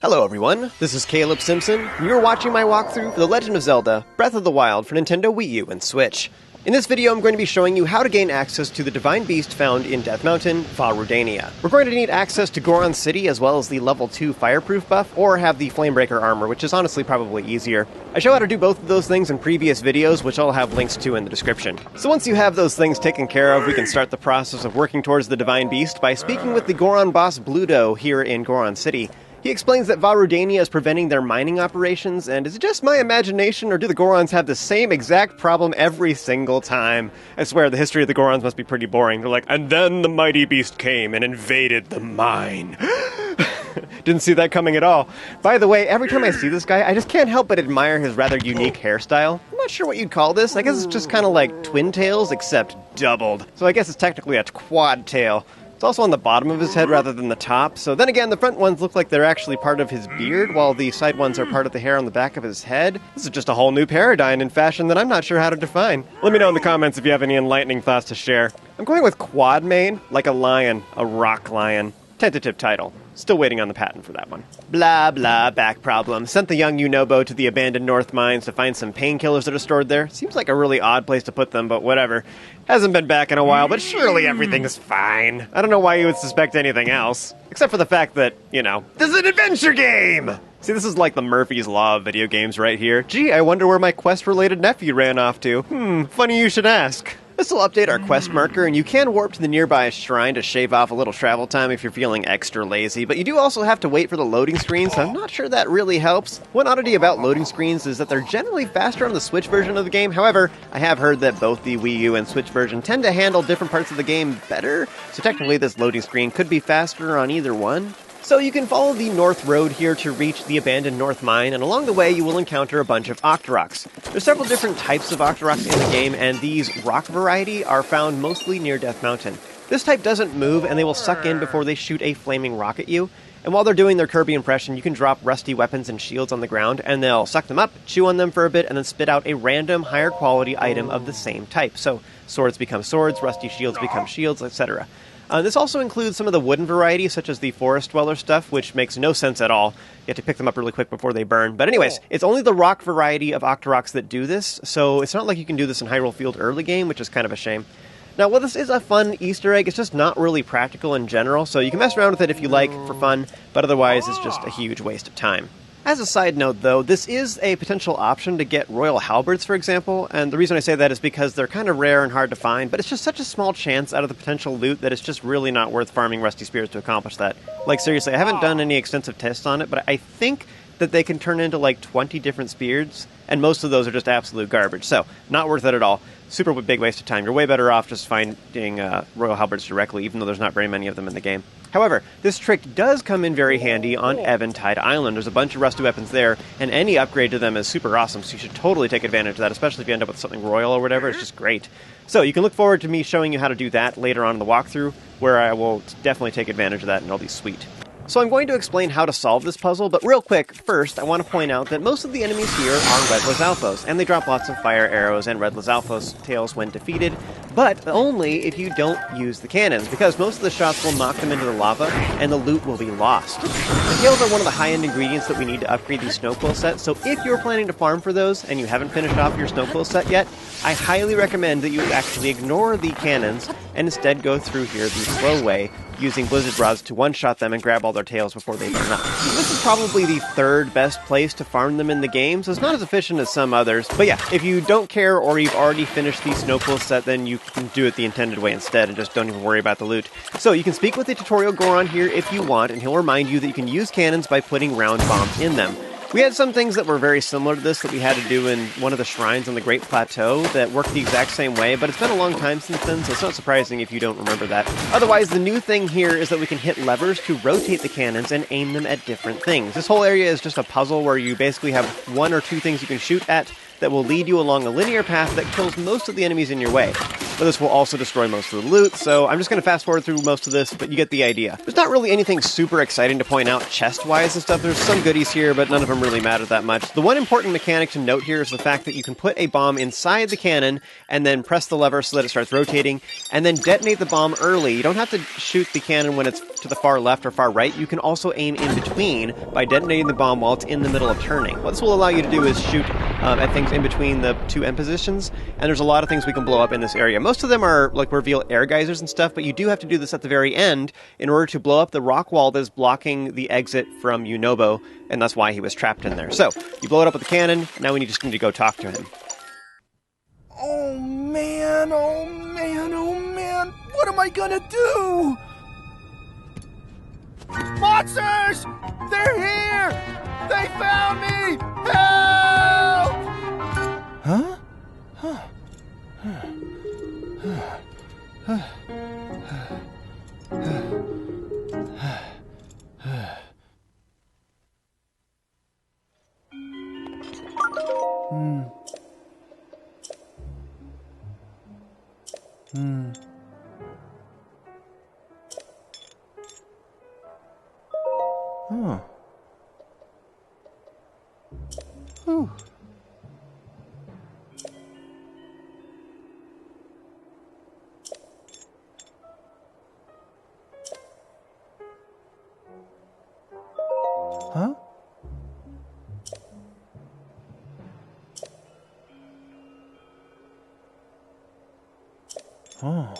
Hello everyone, this is Caleb Simpson, and you're watching my walkthrough for The Legend of Zelda, Breath of the Wild for Nintendo Wii U and Switch. In this video I'm going to be showing you how to gain access to the Divine Beast found in Death Mountain, Vah Rudania. We're going to need access to Goron City as well as the level 2 fireproof buff, or have the Flamebreaker armor, which is honestly probably easier. I show how to do both of those things in previous videos, which I'll have links to in the description. So once you have those things taken care of, we can start the process of working towards the Divine Beast by speaking with the Goron Boss Bludo here in Goron City. He explains that Vah Rudania is preventing their mining operations, and is it just my imagination, or do the Gorons have the same exact problem every single time? I swear, the history of the Gorons must be pretty boring. They're like, and then the mighty beast came and invaded the mine. Didn't see that coming at all. By the way, every time I see this guy, I just can't help but admire his rather unique hairstyle. I'm not sure what you'd call this. I guess it's just kind of like twin tails, except doubled. So I guess it's technically a quad tail. It's also on the bottom of his head rather than the top. So then again, the front ones look like they're actually part of his beard, while the side ones are part of the hair on the back of his head. This is just a whole new paradigm in fashion that I'm not sure how to define. Let me know in the comments if you have any enlightening thoughts to share. I'm going with quad mane, like a lion, a rock lion. Tentative title. Still waiting on the patent for that one. Blah, blah, back problem. Sent the young Yunobo to the abandoned North Mines to find some painkillers that are stored there. Seems like a really odd place to put them, but whatever. Hasn't been back in a while, but surely everything's fine. I don't know why you would suspect anything else. Except for the fact that, this is an adventure game! See, this is like the Murphy's Law of video games right here. Gee, I wonder where my quest-related nephew ran off to. Funny you should ask. This will update our quest marker, and you can warp to the nearby shrine to shave off a little travel time if you're feeling extra lazy, but you do also have to wait for the loading screen, so I'm not sure that really helps. One oddity about loading screens is that they're generally faster on the Switch version of the game. However, I have heard that both the Wii U and Switch version tend to handle different parts of the game better, so technically this loading screen could be faster on either one. So you can follow the North Road here to reach the abandoned North Mine, and along the way you will encounter a bunch of Octoroks. There's several different types of Octoroks in the game, and these rock variety are found mostly near Death Mountain. This type doesn't move, and they will suck in before they shoot a flaming rock at you. And while they're doing their Kirby impression, you can drop rusty weapons and shields on the ground, and they'll suck them up, chew on them for a bit, and then spit out a random, higher quality item of the same type. So swords become swords, rusty shields become shields, etc. This also includes some of the wooden variety, such as the Forest Dweller stuff, which makes no sense at all. You have to pick them up really quick before they burn. But anyways, it's only the rock variety of Octoroks that do this, so it's not like you can do this in Hyrule Field early game, which is kind of a shame. Now, while this is a fun Easter egg, it's just not really practical in general, so you can mess around with it if you like, for fun, but otherwise it's just a huge waste of time. As a side note, though, this is a potential option to get Royal Halberds, for example, and the reason I say that is because they're kind of rare and hard to find, but it's just such a small chance out of the potential loot that it's just really not worth farming Rusty Spears to accomplish that. Like, seriously, I haven't done any extensive tests on it, but I think that they can turn into like 20 different spears, and most of those are just absolute garbage, so not worth it at all. Super big waste of time. You're way better off just finding Royal Halberds directly, even though there's not very many of them in the game. However, this trick does come in very handy on Eventide Island. There's a bunch of rusty weapons there, and any upgrade to them is super awesome, so you should totally take advantage of that, especially if you end up with something royal or whatever. It's just great. So you can look forward to me showing you how to do that later on in the walkthrough, where I will definitely take advantage of that, and it'll be sweet. So I'm going to explain how to solve this puzzle, but real quick, first, I want to point out that most of the enemies here are Red Lizalfos, and they drop lots of fire arrows and Red Lizalfos tails when defeated, but only if you don't use the cannons, because most of the shots will knock them into the lava, and the loot will be lost. The tails are one of the high-end ingredients that we need to upgrade the Snowquill set, so if you're planning to farm for those, and you haven't finished off your Snowquill set yet, I highly recommend that you actually ignore the cannons, and instead go through here the slow way, using Blizzard Rods to one-shot them and grab all their tails before they burn up. This is probably the third best place to farm them in the game, so it's not as efficient as some others. But yeah, if you don't care or you've already finished the Snowquill set, then you can do it the intended way instead and just don't even worry about the loot. So you can speak with the tutorial Goron here if you want, and he'll remind you that you can use cannons by putting round bombs in them. We had some things that were very similar to this that we had to do in one of the shrines on the Great Plateau that worked the exact same way, but it's been a long time since then, so it's not surprising if you don't remember that. Otherwise, the new thing here is that we can hit levers to rotate the cannons and aim them at different things. This whole area is just a puzzle where you basically have one or two things you can shoot at that will lead you along a linear path that kills most of the enemies in your way. But this will also destroy most of the loot, so I'm just going to fast forward through most of this, but you get the idea. There's not really anything super exciting to point out chest-wise and stuff. There's some goodies here, but none of them really matter that much. The one important mechanic to note here is the fact that you can put a bomb inside the cannon and then press the lever so that it starts rotating, and then detonate the bomb early. You don't have to shoot the cannon when it's to the far left or far right. You can also aim in between by detonating the bomb while it's in the middle of turning. What this will allow you to do is shoot at things in between the two end positions, and there's a lot of things we can blow up in this area. Most of them are like reveal air geysers and stuff, but you do have to do this at the very end in order to blow up the rock wall that is blocking the exit from Yunobo, and that's why he was trapped in there. So, you blow it up with the cannon, now we just need to go talk to him. Oh man, oh man, oh man, what am I gonna do? Monsters! They're here! They found me! Help! Huh? Whew. Huh? Oh.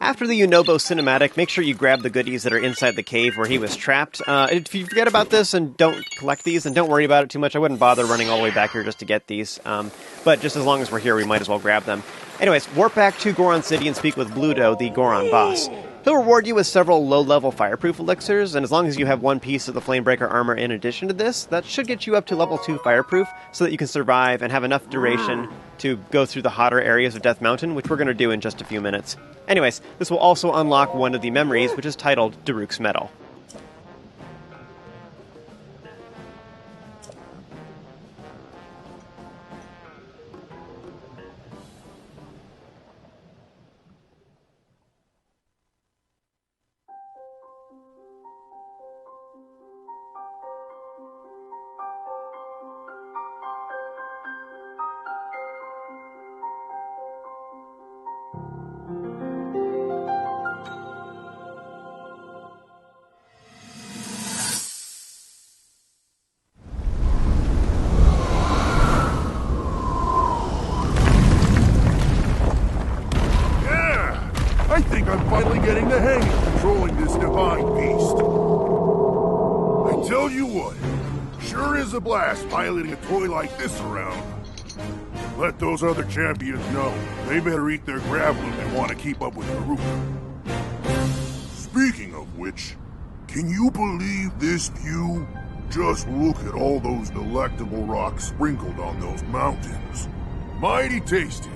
After the Yunobo cinematic, make sure you grab the goodies that are inside the cave where he was trapped. If you forget about this and don't collect these, then don't worry about it too much. I wouldn't bother running all the way back here just to get these. But just as long as we're here, we might as well grab them. Anyways, warp back to Goron City and speak with Bludo, the Goron boss. He'll reward you with several low-level fireproof elixirs, and as long as you have one piece of the Flamebreaker armor in addition to this, that should get you up to level 2 fireproof so that you can survive and have enough duration to go through the hotter areas of Death Mountain, which we're going to do in just a few minutes. Anyways, this will also unlock one of the memories, which is titled Daruk's Mettle. I think I'm finally getting the hang of controlling this divine beast. I tell you what, sure is a blast piloting a toy like this around. Let those other champions know they better eat their gravel if they want to keep up with Daruk. Speaking of which, can you believe this view? Just look at all those delectable rocks sprinkled on those mountains. Mighty tasty.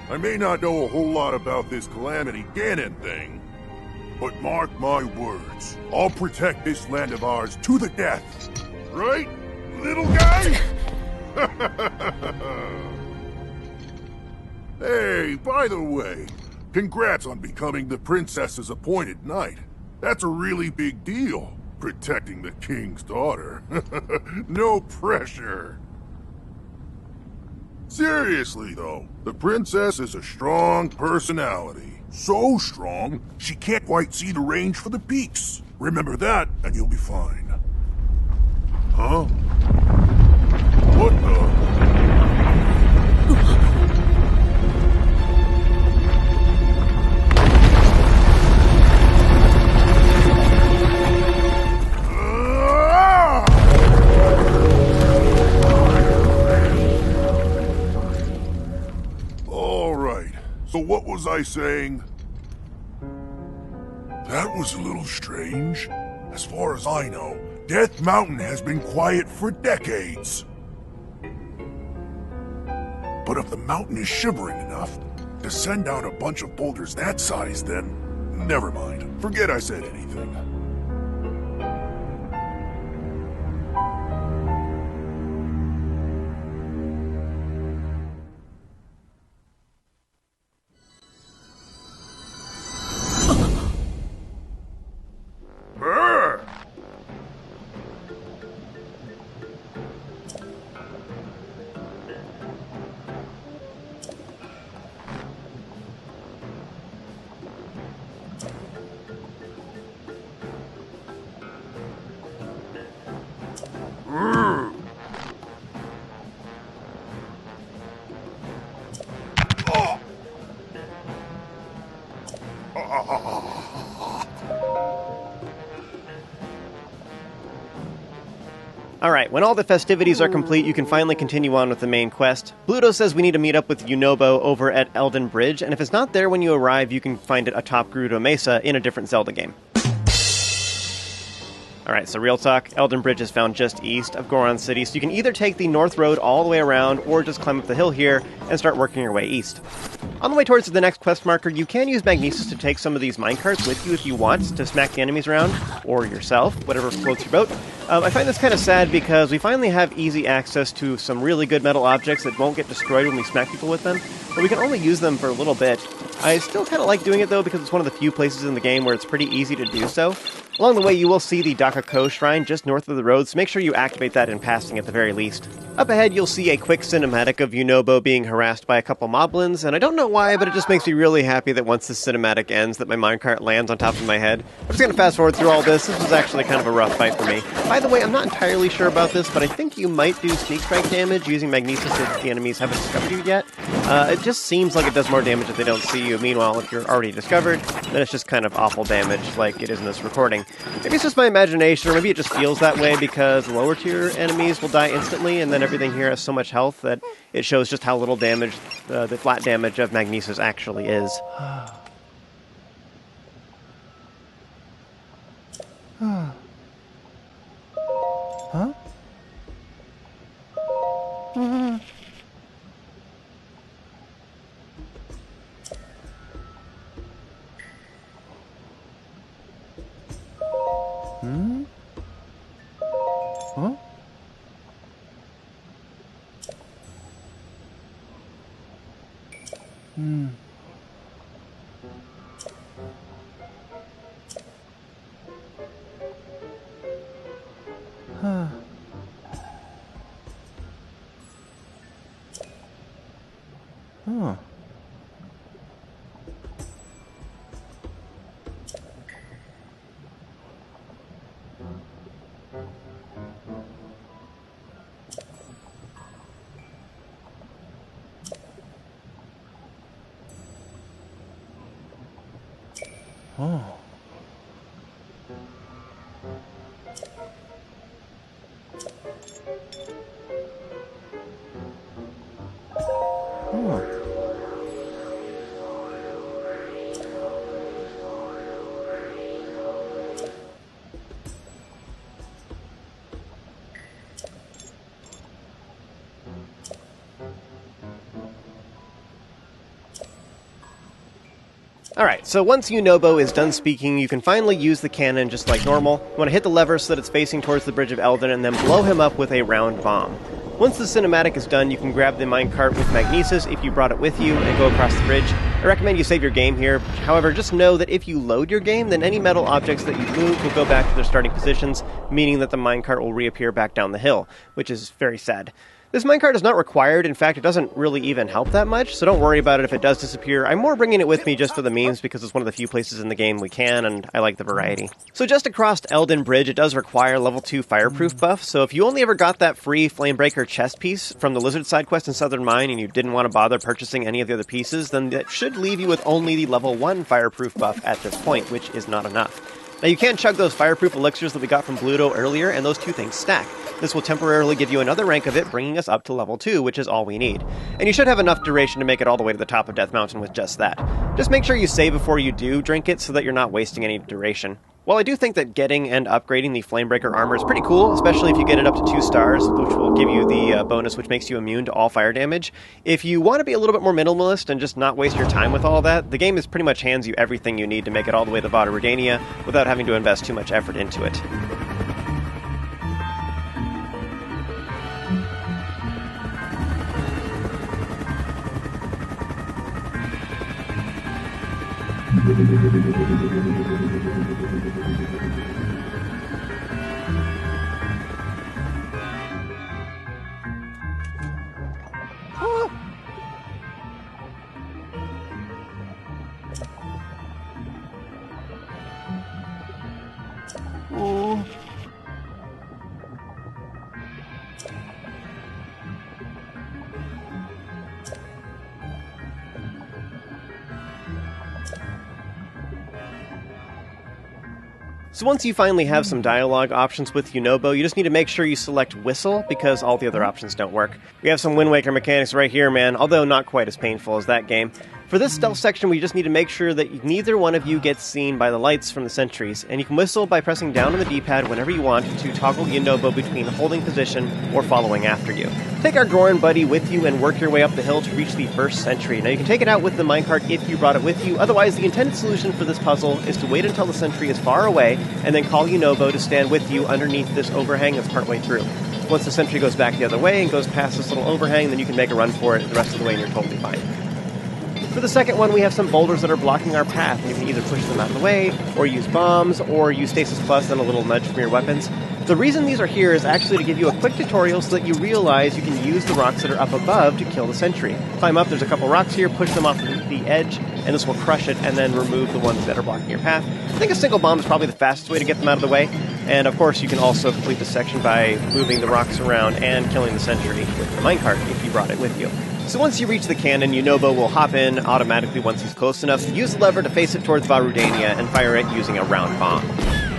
I may not know a whole lot about this Calamity Ganon thing, but mark my words, I'll protect this land of ours to the death. Right, little guy? Hey, by the way, congrats on becoming the princess's appointed knight. That's a really big deal, protecting the king's daughter. No pressure. Seriously, though, the princess is a strong personality. So strong, she can't quite see the range for the peaks. Remember that, and you'll be fine. Huh? What the? So what was I saying? That was a little strange. As far as I know, Death Mountain has been quiet for decades. But if the mountain is shivering enough to send down a bunch of boulders that size, then never mind. Forget I said anything. Alright, when all the festivities are complete, you can finally continue on with the main quest. Bludo says we need to meet up with Yunobo over at Eldin Bridge, and if it's not there when you arrive, you can find it atop Gerudo Mesa in a different Zelda game. Alright, so real talk, Eldin Bridge is found just east of Goron City, so you can either take the north road all the way around, or just climb up the hill here and start working your way east. On the way towards the next quest marker, you can use Magnesis to take some of these minecarts with you if you want, to smack the enemies around, or yourself, whatever floats your boat. I find this kind of sad because we finally have easy access to some really good metal objects that won't get destroyed when we smack people with them, but we can only use them for a little bit. I still kind of like doing it though because it's one of the few places in the game where it's pretty easy to do so. Along the way you will see the Dakako Shrine just north of the road, so make sure you activate that in passing at the very least. Up ahead you'll see a quick cinematic of Yunobo being harassed by a couple moblins, and I don't know why, but it just makes me really happy that once this cinematic ends that my minecart lands on top of my head. I'm just going to fast forward through all this. This was actually kind of a rough fight for me. By the way, I'm not entirely sure about this, but I think you might do sneak strike damage using Magnesis if the enemies haven't discovered you yet. It just seems like it does more damage if they don't see you. Meanwhile, if you're already discovered, then it's just kind of awful damage like it is in this recording. Maybe it's just my imagination, or maybe it just feels that way because lower tier enemies will die instantly, and then everything here has so much health that it shows just how little damage the flat damage of Magnesis actually is. Huh? Huh? Huh. Huh. Oh. Oh. Alright, so once Yunobo is done speaking, you can finally use the cannon just like normal. You want to hit the lever so that it's facing towards the Bridge of Eldin, and then blow him up with a round bomb. Once the cinematic is done, you can grab the minecart with Magnesis if you brought it with you, and go across the bridge. I recommend you save your game here. However, just know that if you load your game, then any metal objects that you move will go back to their starting positions, meaning that the minecart will reappear back down the hill, which is very sad. This minecart is not required. In fact, it doesn't really even help that much, so don't worry about it if it does disappear. I'm more bringing it with me just for the memes because it's one of the few places in the game we can, and I like the variety. So just across Eldin Bridge, it does require level 2 fireproof buff, so if you only ever got that free Flamebreaker chest piece from the Lizard side quest in Southern Mine and you didn't want to bother purchasing any of the other pieces, then that should leave you with only the level 1 fireproof buff at this point, which is not enough. Now you can chug those fireproof elixirs that we got from Bludo earlier, and those two things stack. This will temporarily give you another rank of it, bringing us up to level 2, which is all we need. And you should have enough duration to make it all the way to the top of Death Mountain with just that. Just make sure you save before you do drink it so that you're not wasting any duration. While I do think that getting and upgrading the Flamebreaker armor is pretty cool, especially if you get it up to 2 stars, which will give you the bonus which makes you immune to all fire damage, if you want to be a little bit more minimalist and just not waste your time with all that, the game pretty much hands you everything you need to make it all the way to Vah Rudania without having to invest too much effort into it. So once you finally have some dialogue options with Yunobo, you just need to make sure you select Whistle, because all the other options don't work. We have some Wind Waker mechanics right here, man, although not quite as painful as that game. For this stealth section, we just need to make sure that neither one of you gets seen by the lights from the sentries, and you can whistle by pressing down on the D-pad whenever you want to toggle Yunobo between holding position or following after you. Take our Goron buddy with you and work your way up the hill to reach the first sentry. Now you can take it out with the minecart if you brought it with you, otherwise the intended solution for this puzzle is to wait until the sentry is far away and then call Yunobo to stand with you underneath this overhang that's partway through. Once the sentry goes back the other way and goes past this little overhang, then you can make a run for it the rest of the way and you're totally fine. For the second one, we have some boulders that are blocking our path, and you can either push them out of the way, or use bombs, or use Stasis Plus and a little nudge from your weapons. The reason these are here is actually to give you a quick tutorial so that you realize you can use the rocks that are up above to kill the sentry. Climb up, there's a couple rocks here, push them off the edge, and this will crush it, and then remove the ones that are blocking your path. I think a single bomb is probably the fastest way to get them out of the way, and of course you can also complete this section by moving the rocks around and killing the sentry with the minecart if you brought it with you. So once you reach the cannon, Yunobo will hop in automatically once he's close enough, use the lever to face it towards Vah Rudania, and fire it using a round bomb.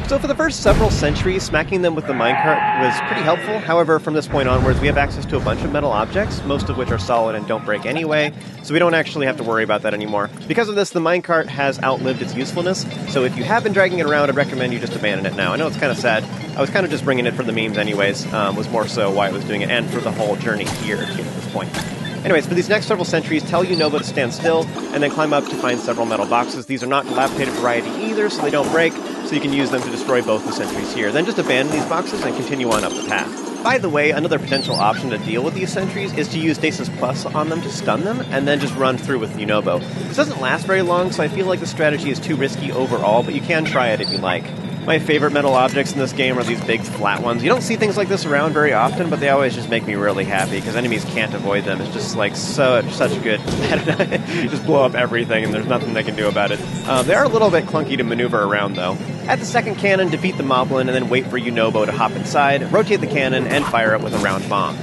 So for the first several sentries, smacking them with the minecart was pretty helpful. However, from this point onwards, we have access to a bunch of metal objects, most of which are solid and don't break anyway, so we don't actually have to worry about that anymore. Because of this, the minecart has outlived its usefulness, so if you have been dragging it around, I'd recommend you just abandon it now. I know it's kind of sad. I was kind of just bringing it for the memes anyways, was more so why I was doing it, and for the whole journey here to get to this point. Anyways, for these next several sentries, tell Yunobo to stand still, and then climb up to find several metal boxes. These are not dilapidated variety either, so they don't break, so you can use them to destroy both the sentries here. Then just abandon these boxes and continue on up the path. By the way, another potential option to deal with these sentries is to use Stasis Plus on them to stun them, and then just run through with Yunobo. This doesn't last very long, so I feel like the strategy is too risky overall, but you can try it if you like. My favorite metal objects in this game are these big flat ones. You don't see things like this around very often, but they always just make me really happy, because enemies can't avoid them. It's just like such good. You just blow up everything, and there's nothing they can do about it. They are a little bit clunky to maneuver around, though. At the second cannon, defeat the moblin, and then wait for Yunobo to hop inside, rotate the cannon, and fire it with a round bomb.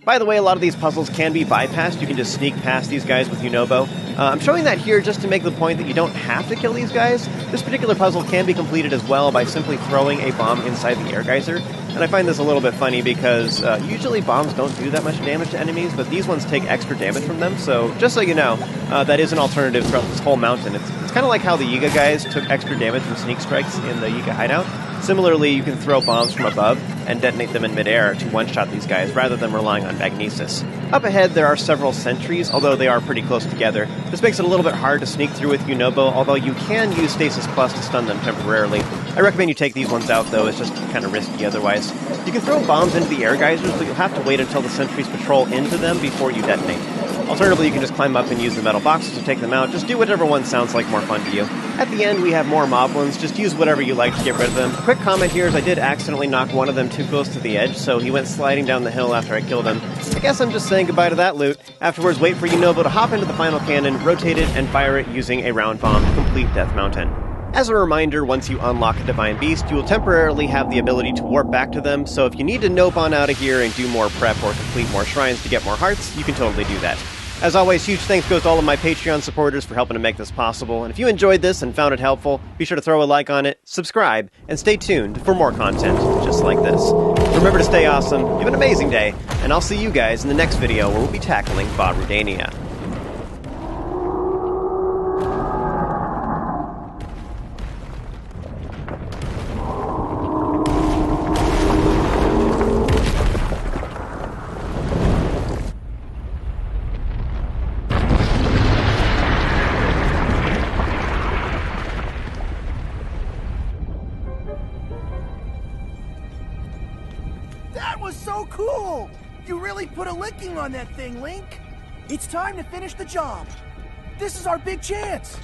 By the way, a lot of these puzzles can be bypassed. You can just sneak past these guys with Yunobo. I'm showing that here just to make the point that you don't have to kill these guys. This particular puzzle can be completed as well by simply throwing a bomb inside the air geyser. And I find this a little bit funny because usually bombs don't do that much damage to enemies, but these ones take extra damage from them. So just so you know, that is an alternative throughout this whole mountain. It's kind of like how the Yiga guys took extra damage from sneak strikes in the Yiga hideout. Similarly, you can throw bombs from above and detonate them in midair to one-shot these guys, rather than relying on magnesis. Up ahead, there are several sentries, although they are pretty close together. This makes it a little bit hard to sneak through with Yunobo, although you can use Stasis Plus to stun them temporarily. I recommend you take these ones out, though. It's just kind of risky otherwise. You can throw bombs into the air geysers, but you'll have to wait until the sentries patrol into them before you detonate. Alternatively, you can just climb up and use the metal boxes to take them out. Just do whatever one sounds like more fun to you. At the end, we have more moblins. Just use whatever you like to get rid of them. Quick comment here is I did accidentally knock one of them too close to the edge, so he went sliding down the hill after I killed him. I guess I'm just saying goodbye to that loot. Afterwards, wait for Yunobo to hop into the final cannon, rotate it, and fire it using a round bomb to complete Death Mountain. As a reminder, once you unlock a Divine Beast, you will temporarily have the ability to warp back to them, so if you need to nope on out of here and do more prep or complete more shrines to get more hearts, you can totally do that. As always, huge thanks goes to all of my Patreon supporters for helping to make this possible. And if you enjoyed this and found it helpful, be sure to throw a like on it, subscribe, and stay tuned for more content just like this. Remember to stay awesome, have an amazing day, and I'll see you guys in the next video where we'll be tackling Vah Rudania. That was so cool! You really put a licking on that thing, Link. It's time to finish the job. This is our big chance.